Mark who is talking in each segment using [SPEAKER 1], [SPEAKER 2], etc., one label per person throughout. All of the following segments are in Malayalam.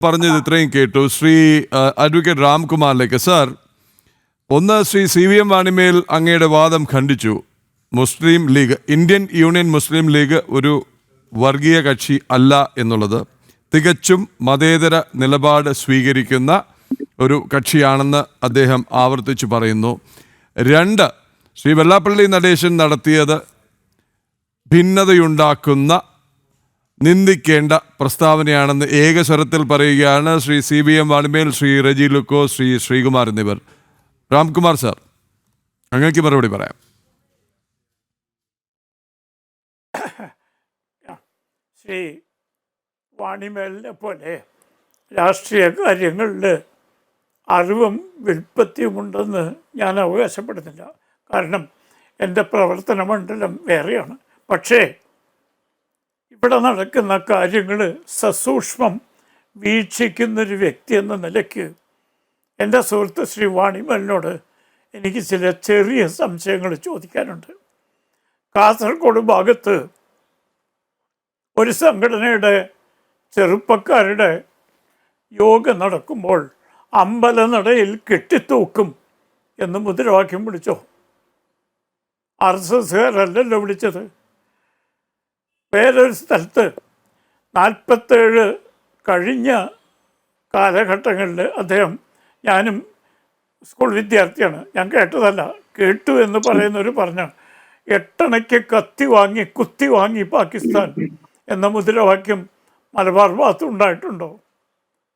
[SPEAKER 1] പറഞ്ഞത് ഇത്രയും കേട്ടു. ശ്രീ അഡ്വക്കേറ്റ് രാംകുമാറിലേക്ക്. സാർ, ഒന്ന് ശ്രീ CVM വാണിമേൽ അങ്ങയുടെ വാദം ഖണ്ഡിച്ചു. മുസ്ലിം ലീഗ്, ഇന്ത്യൻ യൂണിയൻ മുസ്ലിം ലീഗ് ഒരു വർഗീയ കക്ഷി അല്ല എന്നുള്ളത്, തികച്ചും മതേതര നിലപാട് സ്വീകരിക്കുന്ന ഒരു കക്ഷിയാണെന്ന് അദ്ദേഹം ആവർത്തിച്ചു പറയുന്നു. രണ്ട്, ശ്രീ വെള്ളാപ്പള്ളി നടേശൻ നടത്തിയത് ഭിന്നതയുണ്ടാക്കുന്ന, നിന്ദിക്കേണ്ട പ്രസ്താവനയാണെന്ന് ഏകസ്വരത്തിൽ പറയുകയാണ് ശ്രീ CVM വാണിമേൽ, ശ്രീ റെജി ലുക്കോ, ശ്രീ ശ്രീകുമാർ എന്നിവർ. രാംകുമാർ സാർ, അങ്ങേക്ക് മറുപടി പറയാം.
[SPEAKER 2] ശ്രീ വാണിമേലിനെ പോലെ രാഷ്ട്രീയ കാര്യങ്ങളിൽ അറിവും വിൽപ്പത്തിയുമുണ്ടെന്ന് ഞാൻ അവകാശപ്പെടുന്നില്ല. കാരണം എൻ്റെ പ്രവർത്തന മണ്ഡലം വേറെയാണ്. പക്ഷേ ഇവിടെ നടക്കുന്ന കാര്യങ്ങൾ സസൂക്ഷ്മം വീക്ഷിക്കുന്നൊരു വ്യക്തി എന്ന നിലയ്ക്ക് എൻ്റെ സുഹൃത്ത് ശ്രീ വാണിമേലിനോട് എനിക്ക് ചില ചെറിയ സംശയങ്ങൾ ചോദിക്കാനുണ്ട്. കാസർഗോഡ് ഭാഗത്ത് ഒരു സംഘടനയുടെ ചെറുപ്പക്കാരുടെ യോഗം നടക്കുമ്പോൾ അമ്പലനടയിൽ കെട്ടിത്തൂക്കും എന്ന് മുദ്രാവാക്യം വിളിച്ചോ? RSSകാരല്ലല്ലോ വിളിച്ചത്. വേറൊരു സ്ഥലത്ത് 47 കഴിഞ്ഞ കാലഘട്ടങ്ങളിൽ അദ്ദേഹം, ഞാനും സ്കൂൾ വിദ്യാർത്ഥിയാണ്, ഞാൻ കേട്ടതല്ല, കേട്ടു എന്ന് പറയുന്നവർ പറഞ്ഞ 8 അണയ്ക്ക് കത്തി വാങ്ങി കുത്തി വാങ്ങി പാകിസ്ഥാൻ എന്ന മുദ്രാവാക്യം മലബാർ ഭാഗത്ത് ഉണ്ടായിട്ടുണ്ടോ?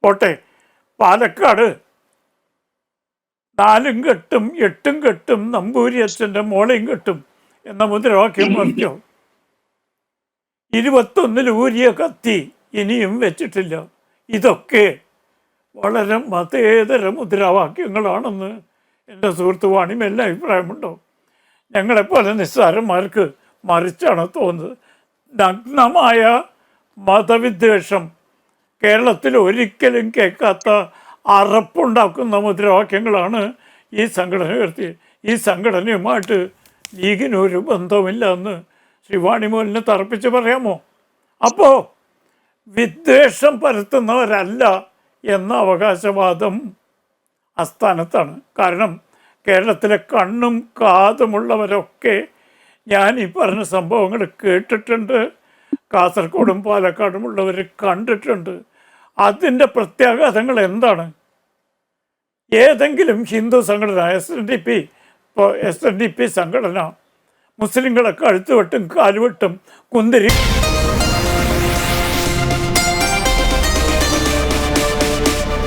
[SPEAKER 2] പോട്ടെ, പാലക്കാട് 4 കെട്ടും 8 കെട്ടും നമ്പൂരി അച്ഛൻ്റെ മോളയും കെട്ടും എന്ന മുദ്രാവാക്യം മറിച്ചോ? 21 ഊരിയ കത്തി ഇനിയും വെച്ചിട്ടില്ല. ഇതൊക്കെ വളരെ മതേതര മുദ്രാവാക്യങ്ങളാണെന്ന് എൻ്റെ സുഹൃത്ത് വാണിമേലിന് അഭിപ്രായമുണ്ടോ? ഞങ്ങളെപ്പോലെ നിസ്സാരന്മാർക്ക് മറിച്ചാണ് തോന്നുന്നത്. നഗ്നമായ മതവിദ്വേഷം, കേരളത്തിൽ ഒരിക്കലും കേൾക്കാത്ത അറപ്പുണ്ടാക്കുന്ന മുദ്രാവാക്യങ്ങളാണ് ഈ സംഘടന ഉയർത്തിയത്. ഈ സംഘടനയുമായിട്ട് ലീഗിനൊരു ബന്ധവുമില്ല എന്ന് ശ്രീ വാണിമേലിന് തറപ്പിച്ച് പറയാമോ? അപ്പോൾ വിദ്വേഷം പരത്തുന്നവരല്ല എന്ന അവകാശവാദം അസ്ഥാനത്താണ്. കാരണം കേരളത്തിലെ കണ്ണും കാതുമുള്ളവരൊക്കെ ഞാൻ ഈ പറഞ്ഞ സംഭവങ്ങൾ കേട്ടിട്ടുണ്ട്, കാസർഗോഡും പാലക്കാടും ഉള്ളവർ കണ്ടിട്ടുണ്ട്. അതിൻ്റെ പ്രത്യാഘാതങ്ങൾ എന്താണ്? ഏതെങ്കിലും ഹിന്ദു സംഘടന, SNDP സംഘടന മുസ്ലിങ്ങളെ കഴുത്തുവെട്ടും കാലുവെട്ടും കുന്തിരി